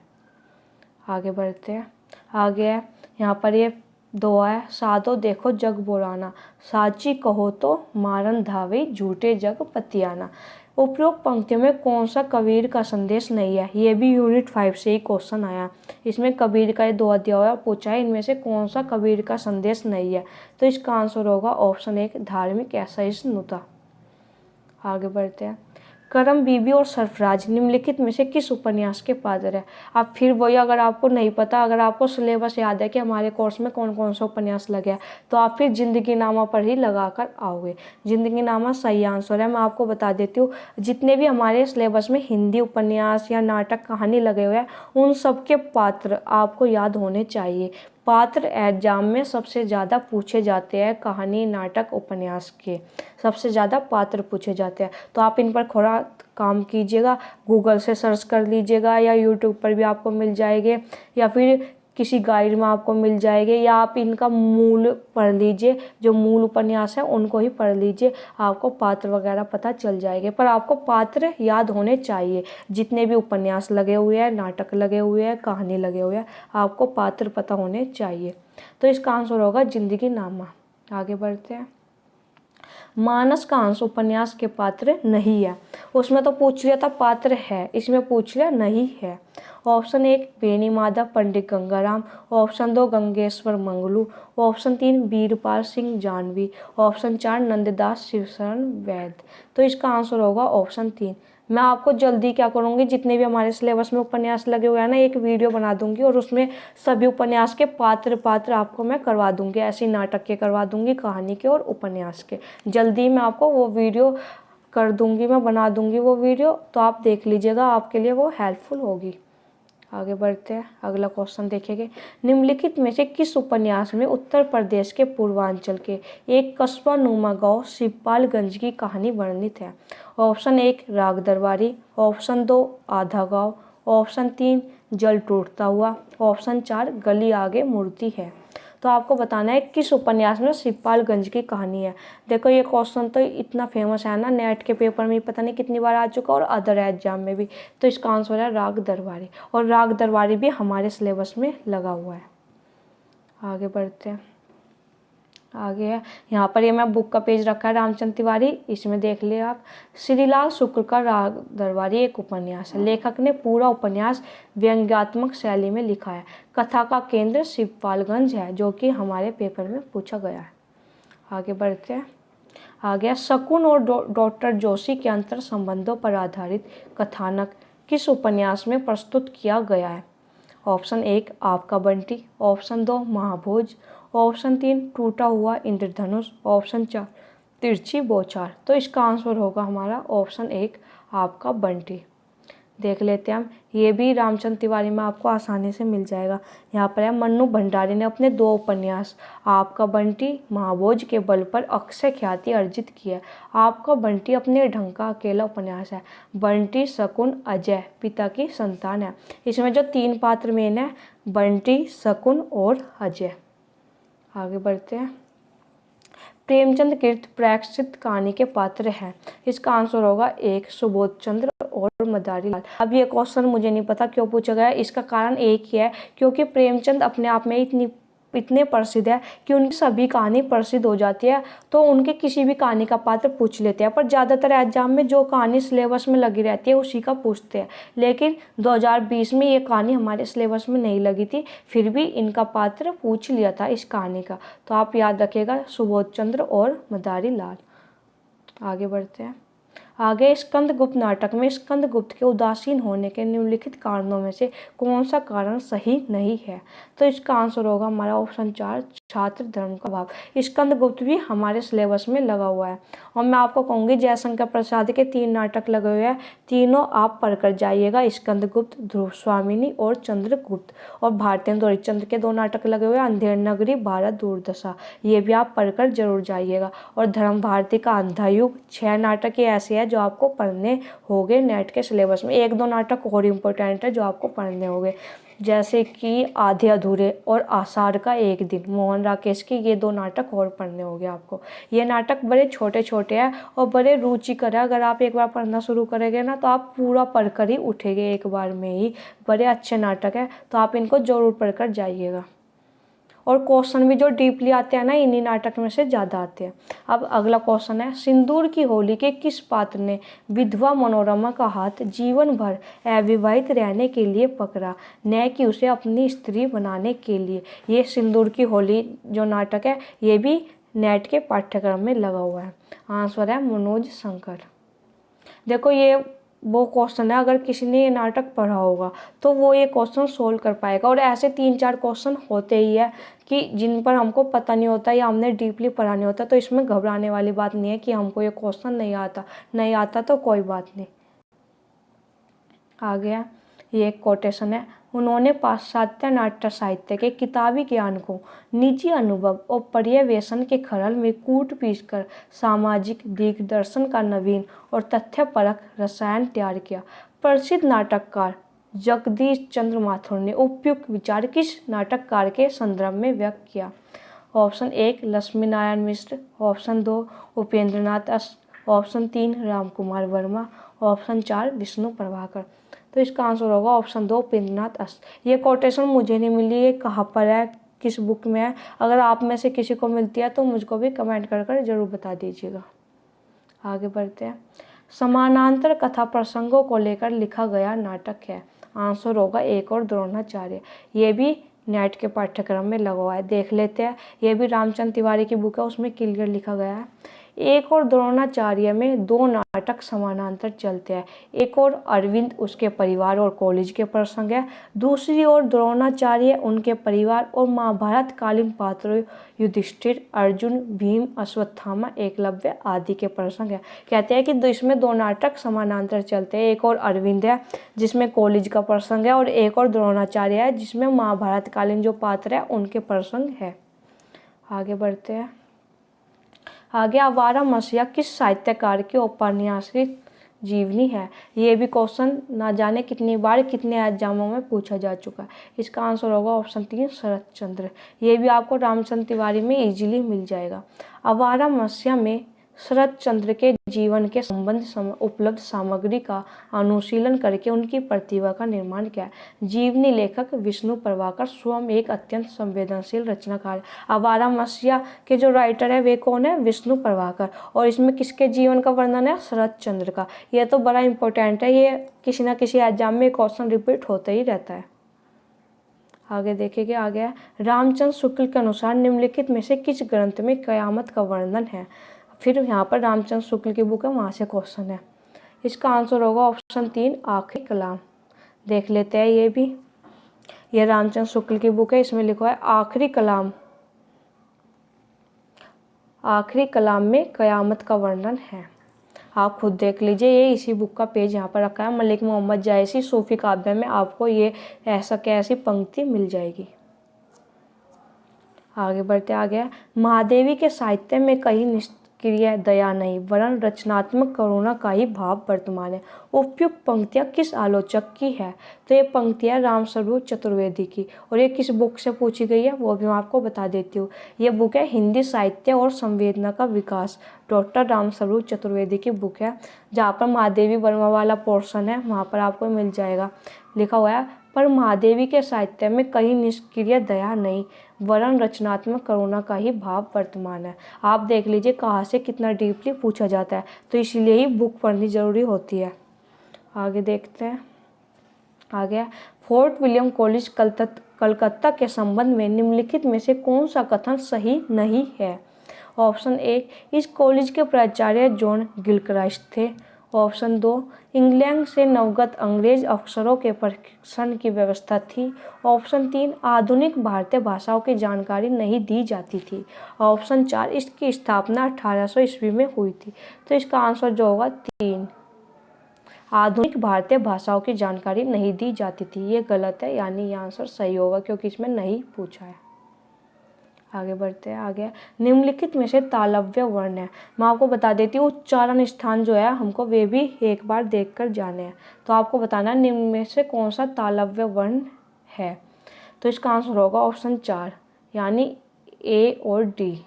आगे बढ़ते हैं। आगे है यहाँ पर ये दोहा है। साधो देखो जग बुराना, साची कहो तो मारन धावे, झूठे जग पतियाना। उपरोक्त पंक्तियों में कौन सा कबीर का संदेश नहीं है? ये भी यूनिट 5 से ही क्वेश्चन आया। इसमें कबीर का ये दोहा दिया हुआ है, पूछा है इनमें से कौन सा कबीर का संदेश नहीं है? तो इसका आंसर होगा ऑप्शन 1 धार्मिक असहिष्णुता। आगे बढ़ते हैं। करम बीबी और सरफराज निम्नलिखित में से किस उपन्यास के पात्र है? आप फिर वही, अगर आपको नहीं पता, अगर आपको सिलेबस याद है कि हमारे कोर्स में कौन कौन सा उपन्यास लगे हैं, तो आप फिर जिंदगी नामा पर ही लगाकर आओगे। जिंदगी नामा सही आंसर है। मैं आपको बता देती हूँ, जितने भी हमारे सिलेबस में हिंदी उपन्यास या नाटक कहानी लगे हुए हैं, उन सबके पात्र आपको याद होने चाहिए। पात्र एग्जाम में सबसे ज़्यादा पूछे जाते हैं, कहानी नाटक उपन्यास के सबसे ज़्यादा पात्र पूछे जाते हैं। तो आप इन पर थोड़ा काम कीजिएगा, गूगल से सर्च कर लीजिएगा या यूट्यूब पर भी आपको मिल जाएंगे, या फिर किसी गाइड में आपको मिल जाएंगे, या आप इनका मूल पढ़ लीजिए, जो मूल उपन्यास है उनको ही पढ़ लीजिए, आपको पात्र वगैरह पता चल जाएंगे। पर आपको पात्र याद होने चाहिए, जितने भी उपन्यास लगे हुए हैं, नाटक लगे हुए हैं, कहानी लगे हुए हैं, आपको पात्र पता होने चाहिए। तो इसका आंसर होगा जिंदगी नामा। आगे बढ़ते हैं। मानस का अंश उपन्यास के पात्र नहीं है। उसमें तो पूछ लिया था पात्र है, इसमें पूछ लिया नहीं है। Option 1 Beni Madhav Pandit Gangaram, option 2 Gangeshwar Manglu, option 3 Veerpal Singh Janvi, option 4 Nanddas Shivsharan Vaid. तो इसका आंसर होगा ऑप्शन 3। मैं आपको जल्दी क्या करूँगी, जितने भी हमारे सिलेबस में उपन्यास लगे हुए हैं ना, एक वीडियो बना दूंगी और उसमें सभी उपन्यास के पात्र आपको मैं करवा दूंगी, ऐसे नाटक के करवा दूंगी, कहानी के और उपन्यास के। जल्दी मैं आपको वो वीडियो कर दूंगी, मैं बना दूंगी वो वीडियो, तो आप देख लीजिएगा, आपके लिए वो हेल्पफुल होगी। आगे बढ़ते हैं, अगला क्वेश्चन देखेंगे। निम्नलिखित में से किस उपन्यास में उत्तर प्रदेश के पूर्वांचल के एक कस्बा नुमा गांव शिवपालगंज की कहानी वर्णित है? ऑप्शन 1 राग दरबारी, ऑप्शन 2 आधा गांव, ऑप्शन 3 जल टूटता हुआ, ऑप्शन 4 गली आगे मूर्ति है। तो आपको बताना है किस उपन्यास में शिवपालगंज की कहानी है। देखो ये क्वेश्चन तो इतना फेमस है ना, नेट के पेपर में पता नहीं कितनी बार आ चुका और अदर एग्जाम में भी। तो इसका आंसर है राग दरबारी, और राग दरबारी भी हमारे सिलेबस में लगा हुआ है। आगे बढ़ते हैं। आगे है, यहाँ पर ये मैं बुक का पेज रखा है रामचंद्र तिवारी, इसमें देख लिये आप। श्रीलाल शुक्ल का राग दरबारी एक उपन्यास है। लेखक ने पूरा उपन्यास व्यंग्यात्मक शैली में लिखा है। कथा का केंद्र शिवपालगंज है, जो कि हमारे पेपर में पूछा गया है। आगे बढ़ते हैं। आगे शकुन और डॉक्टर जोशी के अंतर संबंधों पर आधारित कथानक किस उपन्यास में प्रस्तुत किया गया है? ऑप्शन 1 आपका बंटी, ऑप्शन 2 महाभोज, ऑप्शन 3 टूटा हुआ इंद्रधनुष, ऑप्शन 4 तिरछी बौछार। तो इसका आंसर होगा हमारा ऑप्शन 1 आपका बंटी। देख लेते हैं हम, ये भी रामचंद्र तिवारी में आपको आसानी से मिल जाएगा। यहाँ पर है, मन्नू भंडारी ने अपने 2 उपन्यास आपका बंटी, महाभोज के बल पर अक्षय ख्याति अर्जित की है। आपका बंटी अपने ढंग का अकेला उपन्यास है। बंटी शकुन अजय पिता की संतान है। इसमें जो 3 पात्र मेन है, बंटी, शकुन और अजय। आगे बढ़ते हैं। प्रेमचंद कृत प्रेक्षित कहानी के पात्र हैं। इसका आंसर होगा 1 सुबोध चंद्र और मदारी लाल। अब ये क्वेश्चन मुझे नहीं पता क्यों पूछा गया, इसका कारण एक ही है, क्योंकि प्रेमचंद अपने आप में इतने प्रसिद्ध है कि उनकी सभी कहानी प्रसिद्ध हो जाती है, तो उनके किसी भी कहानी का पात्र पूछ लेते हैं। पर ज़्यादातर एग्जाम में जो कहानी सिलेबस में लगी रहती है उसी का पूछते हैं। लेकिन 2020 में ये कहानी हमारे सिलेबस में नहीं लगी थी, फिर भी इनका पात्र पूछ लिया था इस कहानी का। तो आप याद रखिएगा, सुबोध चंद्र और मदारी लाल। आगे बढ़ते हैं। आगे, स्कंदगुप्त नाटक में स्कंदगुप्त के उदासीन होने के निम्नलिखित कारणों में से कौन सा कारण सही नहीं है? तो इसका आंसर होगा हमारा ऑप्शन 4 छात्र धर्म का अभाव। स्कंदगुप्त भी हमारे सिलेबस में लगा हुआ है। और मैं आपको कहूँगी जयशंकर प्रसाद के 3 नाटक लगे हुए हैं, तीनों आप पढ़कर जाइएगा, स्कंदगुप्त, ध्रुव स्वामिनी और चंद्रगुप्त। और भारतेंदु हरिश्चंद्र के 2 नाटक लगे हुए हैं, अंधेर नगरी, भारत दुर्दशा, ये भी आप पढ़कर जरूर जाइएगा। और धर्म भारती का अंधा युग, 6 नाटक ये ऐसे हैं जो आपको पढ़ने होंगे नेट के सिलेबस में। 1-2 नाटक और इम्पोर्टेंट है जो आपको पढ़ने होंगे, जैसे कि आधे अधूरे और आषाढ़ का एक दिन, मोहन राकेश की, ये 2 नाटक और पढ़ने होंगे आपको। ये नाटक बड़े छोटे छोटे हैं और बड़े रुचिकर है। अगर आप एक बार पढ़ना शुरू करेंगे ना, तो आप पूरा पढ़कर ही उठेंगे एक बार में ही। बड़े अच्छे नाटक है, तो आप इनको जरूर पढ़कर जाइएगा। और क्वेश्चन भी जो डीपली आते हैं ना, इन्हीं नाटक में से ज़्यादा आते हैं। अब अगला क्वेश्चन है, सिंदूर की होली के किस पात्र ने विधवा मनोरमा का हाथ जीवन भर अविवाहित रहने के लिए पकड़ा, न कि उसे अपनी स्त्री बनाने के लिए? ये सिंदूर की होली जो नाटक है, ये भी नेट के पाठ्यक्रम में लगा हुआ है। आंसर है मनोज शंकर। देखो ये वो क्वेश्चन है, अगर किसी ने ये नाटक पढ़ा होगा तो वो ये क्वेश्चन सोल्व कर पाएगा। और ऐसे 3-4 क्वेश्चन होते ही है कि जिन पर हमको पता नहीं होता या हमने डीपली पढ़ा नहीं होता, तो इसमें घबराने वाली बात नहीं है कि हमको ये क्वेश्चन नहीं आता तो कोई बात नहीं। आ गया, ये एक कोटेशन है, उन्होंने पाश्चात्य नाट्य साहित्य के किताबी ज्ञान को निजी अनुभव और पर्यवेक्षण के खरल में कूट पीसकर सामाजिक दिग्दर्शन का नवीन और तथ्यपरक रसायन तैयार किया। प्रसिद्ध नाटककार जगदीश चंद्र माथुर ने उपयुक्त विचार किस नाटककार के संदर्भ में व्यक्त किया? ऑप्शन 1 लक्ष्मी नारायण मिश्र, ऑप्शन 2 उपेंद्र नाथ अस्त, ऑप्शन 3 रामकुमार वर्मा, ऑप्शन 4 विष्णु प्रभाकर। तो इसका आंसर होगा ऑप्शन 2 उपेंद्र नाथ अस्त। ये कोटेशन मुझे नहीं मिली, ये कहाँ पर है, किस बुक में है? अगर आप में से किसी को मिलती है तो मुझको भी कमेंट कर जरूर बता दीजिएगा। आगे बढ़ते हैं। समानांतर कथा प्रसंगों को लेकर लिखा गया नाटक है? आंसर होगा एक और द्रोणाचार्य। ये भी नेट के पाठ्यक्रम में लगा हुआ है, देख लेते हैं। ये भी रामचंद्र तिवारी की बुक है, उसमें क्लियर लिखा गया है। एक और द्रोणाचार्य में 2 नाटक समानांतर चलते हैं। एक और अरविंद उसके परिवार और कॉलेज के प्रसंग है, दूसरी ओर द्रोणाचार्य उनके परिवार और महाभारत कालीन पात्रों युधिष्ठिर, अर्जुन, भीम, अश्वत्थामा, एकलव्य आदि के प्रसंग है। कहते हैं कि इसमें 2 नाटक समानांतर चलते हैं। एक और अरविंद है जिसमें कॉलेज का प्रसंग है, और एक और द्रोणाचार्य है जिसमें महाभारत कालीन जो पात्र है उनके प्रसंग है। आगे बढ़ते हैं। आगे आवारा मसीहा किस साहित्यकार की औपन्यासिक जीवनी है? ये भी क्वेश्चन ना जाने कितनी बार कितने एग्जामों में पूछा जा चुका है। इसका आंसर होगा ऑप्शन 3 शरत चंद्र। ये भी आपको रामचंद्र तिवारी में इजीली मिल जाएगा। आवारा मसीहा में शरत चंद्र के जीवन के संबंध उपलब्ध सामग्री का अनुशीलन करके उनकी प्रतिभा का निर्माण किया। जीवनी लेखक विष्णु प्रभाकर स्वयं एक अत्यंत संवेदनशील रचनाकार। आवारा मसीहा के जो राइटर है वे कौन है? विष्णु प्रभाकर। और इसमें किसके जीवन का वर्णन है? शरत चंद्र का। यह तो बड़ा इंपॉर्टेंट है, ये किसी न किसी एग्जाम में क्वेश्चन रिपीट होता ही रहता है। आगे देखेंगे। आगे रामचंद्र शुक्ल के अनुसार निम्नलिखित में से किस ग्रंथ में कयामत का वर्णन है? फिर यहाँ पर रामचंद्र शुक्ल की बुक है, वहाँ से क्वेश्चन है। इसका आंसर होगा ऑप्शन 3 आखिरी कलाम। देख लेते हैं। ये भी ये रामचंद्र शुक्ल की बुक है, इसमें लिखा है आखिरी कलाम। आखिरी कलाम में कयामत का वर्णन है। आप खुद देख लीजिए, ये इसी बुक का पेज यहाँ पर रखा है। मलिक मोहम्मद जायसी सूफी काव्य में आपको ये ऐसा कैसी पंक्ति मिल जाएगी। आगे बढ़ते। आगे महादेवी के साहित्य में कहीं निष्क्रिय दया नहीं वरन रचनात्मक करुणा का ही भाव वर्तमान है। उपयुक्त पंक्तियाँ किस आलोचक की है? तो ये पंक्तियाँ रामस्वरूप चतुर्वेदी की। और ये किस बुक से पूछी गई है वो भी मैं आपको बता देती हूँ। ये बुक है हिंदी साहित्य और संवेदना का विकास, डॉक्टर रामस्वरूप चतुर्वेदी की बुक है। जहाँ पर महादेवी वर्मा वाला पोर्शन है वहाँ पर आपको मिल जाएगा। लिखा हुआ है पर महादेवी के साहित्य में कहीं निष्क्रिय दया नहीं वरन रचनात्मक करुणा का ही भाव वर्तमान है। आप देख लीजिए कहाँ से कितना डीपली पूछा जाता है, तो इसलिए ही बुक पढ़नी जरूरी होती है। आगे देखते हैं। आगे फोर्ट विलियम कॉलेज कलकत्ता के संबंध में निम्नलिखित में से कौन सा कथन सही नहीं है? ऑप्शन 1 इस कॉलेज के प्राचार्य जॉन गिलक्राइस्ट थे। ऑप्शन 2 इंग्लैंड से नवगत अंग्रेज अफसरों के प्रशिक्षण की व्यवस्था थी। ऑप्शन 3 आधुनिक भारतीय भाषाओं की जानकारी नहीं दी जाती थी। ऑप्शन 4 इसकी स्थापना 1800 ईस्वी में हुई थी। तो इसका आंसर जो होगा 3 आधुनिक भारतीय भाषाओं की जानकारी नहीं दी जाती थी। ये गलत है, यानी ये आंसर सही होगा क्योंकि इसमें नहीं पूछा है। आगे बढ़ते हैं। आगे निम्नलिखित में से तालव्य वर्ण है। मैं आपको बता देती हूँ उच्चारण स्थान जो है हमको वे भी एक बार देखकर जाने हैं। तो आपको बताना है निम्न में से कौन सा तालव्य वर्ण है। तो इसका आंसर होगा ऑप्शन 4 यानी ए और डी।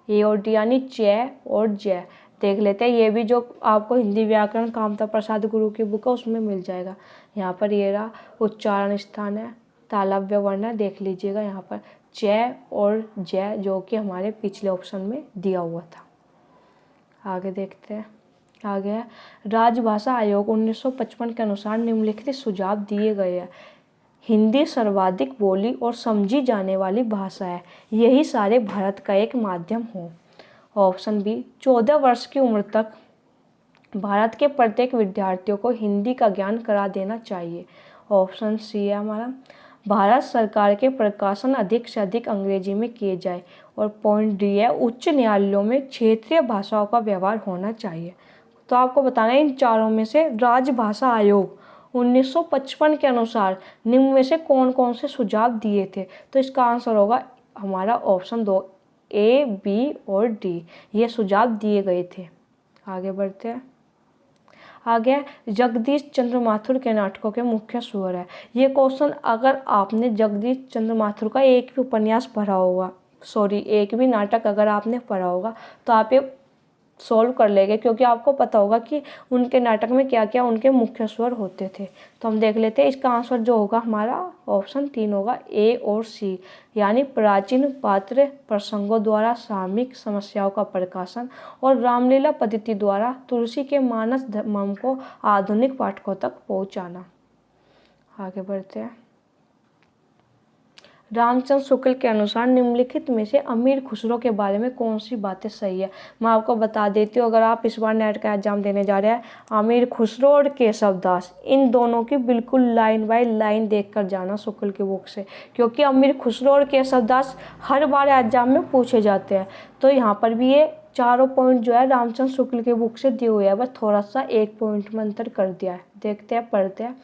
ए और डी यानी च और ज। देख लेते हैं। ये भी जो आपको हिंदी व्याकरण कामता प्रसाद गुरु की बुक है उसमें मिल जाएगा। यहाँ पर ये रहा उच्चारण स्थान है, तालव्य वर्ण है। देख लीजिएगा यहाँ पर च और ज जो कि हमारे पिछले ऑप्शन में दिया हुआ था। आगे देखते हैं। आगे है राजभाषा आयोग 1955 के अनुसार निम्नलिखित सुझाव दिए गए हैं। हिंदी सर्वाधिक बोली और समझी जाने वाली भाषा है, यही सारे भारत का एक माध्यम हो। ऑप्शन बी 14 वर्ष की उम्र तक भारत के प्रत्येक विद्यार्थियों को हिंदी का ज्ञान करा देना चाहिए। ऑप्शन सी है हमारा भारत सरकार के प्रकाशन अधिक से अधिक अंग्रेजी में किए जाए। और पॉइंट डी है उच्च न्यायालयों में क्षेत्रीय भाषाओं का व्यवहार होना चाहिए। तो आपको बताना है इन चारों में से राजभाषा आयोग 1955 के अनुसार निम्न में से कौन कौन से सुझाव दिए थे। तो इसका आंसर होगा हमारा ऑप्शन 2 ए, बी और डी। ये सुझाव दिए गए थे। आगे बढ़ते हैं। आगे है जगदीश चंद्र माथुर के नाटकों के मुख्य स्वर है। ये क्वेश्चन अगर आपने जगदीश चंद्र माथुर का एक भी उपन्यास पढ़ा होगा, एक भी नाटक अगर आपने पढ़ा होगा, तो आप ये सॉल्व कर लेंगे, क्योंकि आपको पता होगा कि उनके नाटक में क्या क्या उनके मुख्य स्वर होते थे। तो हम देख लेते हैं, इसका आंसर जो होगा हमारा ऑप्शन 3 होगा, ए और सी, यानी प्राचीन पात्र प्रसंगों द्वारा सामयिक समस्याओं का प्रकाशन और रामलीला पद्धति द्वारा तुलसी के मानस धर्म को आधुनिक पाठकों तक पहुंचाना। आगे बढ़ते हैं। रामचंद्र शुक्ल के अनुसार निम्नलिखित में से अमीर खुसरो के बारे में कौन सी बातें सही है। मैं आपको बता देती हूँ, अगर आप इस बार नेट का एग्जाम देने जा रहे हैं, अमीर खुसरो और केशव दास, इन दोनों की बिल्कुल लाइन बाय लाइन देख कर जाना शुक्ल की बुक से, क्योंकि अमीर खुसरो और केशव दास हर बार एग्जाम में पूछे जाते हैं। तो यहाँ पर भी ये चारों पॉइंट जो है रामचंद्र शुक्ल की बुक से दिए हुए हैं, बस थोड़ा सा एक पॉइंट में अंतर कर दिया है। देखते हैं, पढ़ते हैं।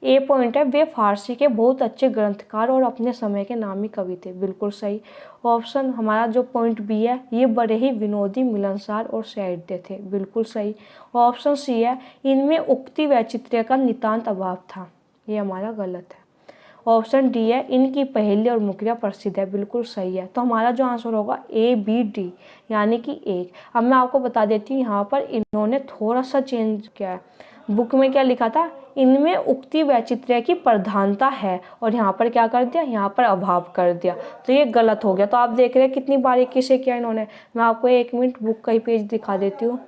ए पॉइंट है, वे फारसी के बहुत अच्छे ग्रंथकार और अपने समय के नामी कवि थे, बिल्कुल सही। ऑप्शन हमारा जो पॉइंट बी है, ये बड़े ही विनोदी, मिलनसार और साहित्य थे, बिल्कुल सही। ऑप्शन सी है, इनमें उक्ति वैचित्र्य का नितांत अभाव था, ये हमारा गलत है। ऑप्शन डी है, इनकी पहेली और मुखरिया प्रसिद्ध है, बिल्कुल सही है। तो हमारा जो आंसर होगा ए बी डी, यानी कि एक। अब मैं आपको बता देती हूँ, यहाँ पर इन्होंने थोड़ा सा चेंज किया है। बुक में क्या लिखा था, इनमें उक्ति वैचित्र्य की प्रधानता है, और यहाँ पर क्या कर दिया, यहाँ पर अभाव कर दिया, तो ये गलत हो गया। तो आप देख रहे हैं कितनी बारीकी से किया इन्होंने। मैं आपको 1 मिनट बुक का ही पेज दिखा देती हूँ,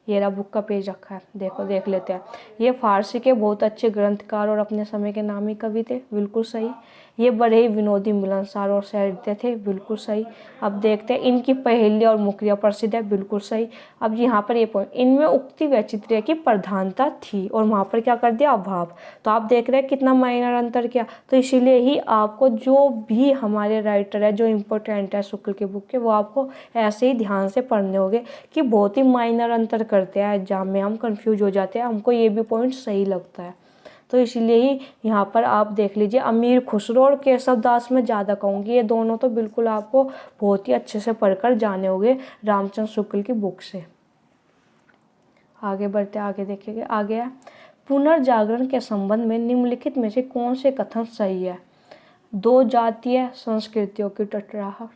ये रहा बुक का पेज रखा है, देखो, देख लेते हैं। ये फारसी के बहुत अच्छे ग्रंथकार और अपने समय के नामी कवि थे, बिल्कुल सही। ये बड़े ही विनोदी, मिलनसार और साहित्य थे, बिल्कुल सही। अब देखते हैं, इनकी पहेली और मुखरिया प्रसिद्ध है, बिल्कुल सही। अब यहाँ पर ये पॉइंट, इनमें उक्ति वैचित्र्य की प्रधानता थी, और वहाँ पर क्या कर दिया, अभाव। तो आप देख रहे हैं कितना माइनर अंतर किया। तो इसीलिए ही आपको जो भी हमारे राइटर है, जो इम्पोर्टेंट है शुक्ल की बुक के, वो आपको ऐसे ही ध्यान से पढ़ने होंगे, कि बहुत ही माइनर अंतर करते हैं एग्जाम में, हम कंफ्यूज हो जाते हैं, हमको ये भी पॉइंट सही लगता है। तो इसलिए ही यहाँ पर आप देख लीजिए, अमीर खुसरो और केशव दास में ज़्यादा कहूँगी, ये दोनों तो बिल्कुल आपको बहुत ही अच्छे से पढ़कर जाने होंगे रामचंद्र शुक्ल की बुक से। आगे बढ़ते, आगे देखेंगे। आगे है, पुनर्जागरण के संबंध में निम्नलिखित में से कौन से कथन सही है। दो जातीय संस्कृतियों की टकराव,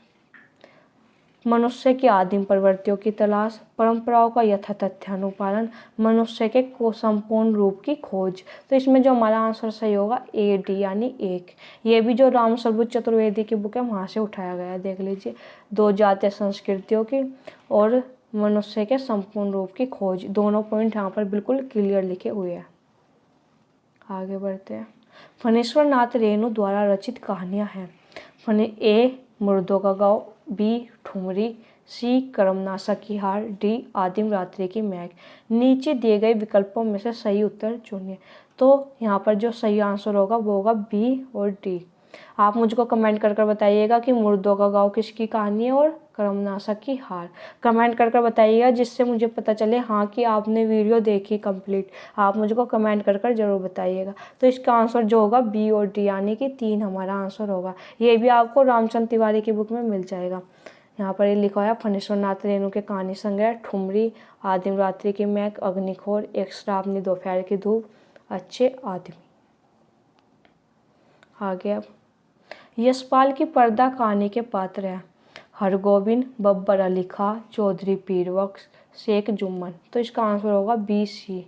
मनुष्य की आदिम प्रवृत्तियों की तलाश, परंपराओं का यथातथ्यानुपालन, मनुष्य के को संपूर्ण रूप की खोज। तो इसमें जो हमारा आंसर सही होगा ए डी, यानी एक। ये भी जो रामस्वरूप चतुर्वेदी की बुक है, वहाँ से उठाया गया है, देख लीजिए। दो जातीय संस्कृतियों की और मनुष्य के संपूर्ण रूप की खोज, दोनों पॉइंट यहाँ पर बिल्कुल क्लियर लिखे हुए हैं। आगे बढ़ते हैं। फणीश्वर नाथ रेणु द्वारा रचित कहानियाँ हैं। ए मुर्दों का गाँव, बी ठुमरी, सी कर्मनाशा की हार, डी आदिम रात्रि की मैग। नीचे दिए गए विकल्पों में से सही उत्तर चुनिए। तो यहाँ पर जो सही आंसर होगा वो होगा बी और डी। आप मुझको कमेंट कर बताइएगा कि मुर्दों का गाँव किसकी कहानी है और कर्मनाशा की हार। कमेंट कर बताइएगा, जिससे मुझे पता चले हाँ कि आपने वीडियो देखी कंप्लीट। आप मुझको कमेंट कर जरूर बताइएगा। तो इसका आंसर जो होगा बी और डी, यानी कि 3 हमारा आंसर होगा। ये भी आपको रामचंद्र तिवारी की बुक में मिल जाएगा। यहाँ पर ये लिखा है, फणीश्वर नाथ रेणु के कहानी संग्रह, ठुमरी, आदिम रात्रि की मैग, अग्निखोर, एक श्रावणी दोपहर की धूप, अच्छे आदमी। आगे अब यशपाल की पर्दा कहानी के पात्र हैं। हरगोविंद, बब्बर अली खां, चौधरी पीर बख्श, शेख जुम्मन। तो इसका आंसर होगा बी सी,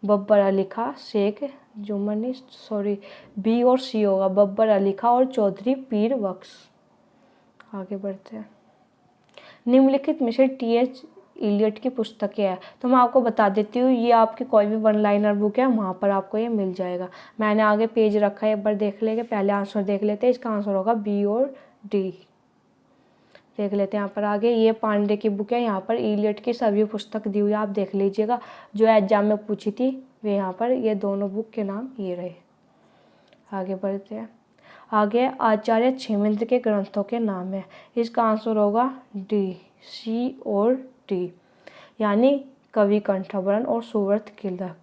बब्बर अली खां, शेख जुम्मन, नहीं सॉरी, बी और सी होगा, बब्बर अली खां और चौधरी पीर बख्श। आगे बढ़ते हैं। निम्नलिखित में से टी.एच. इलियट की पुस्तकें है। तो मैं आपको बता देती हूँ, ये आपकी कोई भी 1 लाइनर बुक है, वहाँ पर आपको ये मिल जाएगा। मैंने आगे पेज रखा है, एक बार देख लेंगे। पहले आंसर देख लेते हैं, इसका आंसर होगा बी और डी। देख लेते हैं यहाँ पर आगे। ये पांडे की बुक है, यहाँ पर इलियट की सभी पुस्तक दी हुई है, आप देख लीजिएगा। जो एग्जाम में पूछी थी वे यहाँ पर, ये दोनों बुक के नाम ये रहे। आगे बढ़ते हैं। आगे आचार्य क्षेमेंद्र के ग्रंथों के नाम है। इसका आंसर होगा डी, सी और डी, यानी कवि कंठाभरण और सुव्रत कीलक।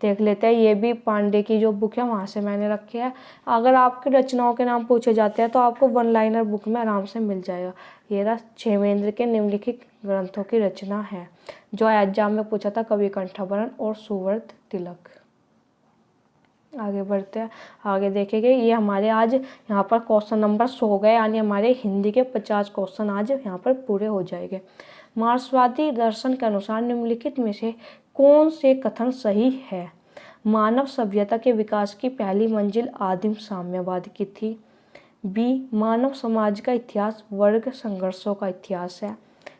देख लेते हैं, ये भी पांडे की जो बुक है वहाँ से मैंने रखे है। अगर आपके रचनाओं के नाम पूछे जाते हैं तो आपको 1 लाइनर बुक में आराम से मिल जाएगा। ये रहा क्षेमेंद्र के निम्नलिखित ग्रंथों की रचना है? जो एग्जाम में पूछा था, कवि कंठाभरण और सुव्रत तिलक। आगे बढ़ते हैं, आगे देखेंगे। ये हमारे आज यहाँ पर क्वेश्चन नंबर 100 हो गए, यानी हमारे हिंदी के 50 क्वेश्चन आज यहाँ पर पूरे हो जाएंगे। मार्क्सवादी दर्शन के अनुसार निम्नलिखित में से कौन से कथन सही है? मानव सभ्यता के विकास की पहली मंजिल आदिम साम्यवाद की थी। बी, मानव समाज का इतिहास वर्ग संघर्षों का इतिहास है।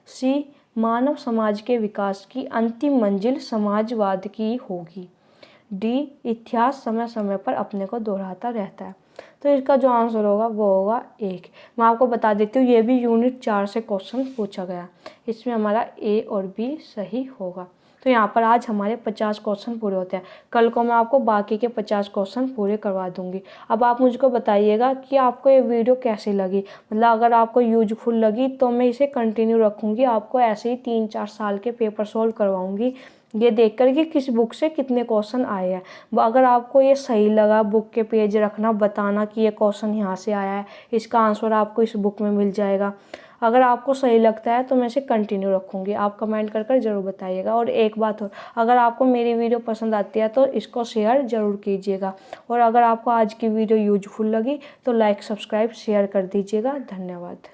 सी, मानव समाज के विकास की अंतिम मंजिल समाजवाद की होगी। डी, इतिहास समय समय पर अपने को दोहराता रहता है। तो इसका जो आंसर होगा वो होगा 1। मैं आपको बता देती हूँ, ये भी यूनिट 4 से क्वेश्चन पूछा गया। इसमें हमारा ए और बी सही होगा। तो यहाँ पर आज हमारे 50 क्वेश्चन पूरे होते हैं। कल को मैं आपको बाकी के 50 क्वेश्चन पूरे करवा दूंगी। अब आप मुझको बताइएगा कि आपको ये वीडियो कैसी लगी। मतलब अगर आपको यूजफुल लगी तो मैं इसे कंटिन्यू रखूँगी, आपको ऐसे ही 3-4 साल के पेपर सॉल्व करवाऊँगी, ये देखकर कि किस बुक से कितने क्वेश्चन आए हैं। अगर आपको ये सही लगा, बुक के पेज रखना, बताना कि ये क्वेश्चन यहाँ से आया है, इसका आंसर आपको इस बुक में मिल जाएगा। अगर आपको सही लगता है तो मैं इसे कंटिन्यू रखूँगी। आप कमेंट कर ज़रूर बताइएगा। और एक बात और, अगर आपको मेरी वीडियो पसंद आती है तो इसको शेयर ज़रूर कीजिएगा। और अगर आपको आज की वीडियो यूजफुल लगी तो लाइक, सब्सक्राइब, शेयर कर दीजिएगा। धन्यवाद।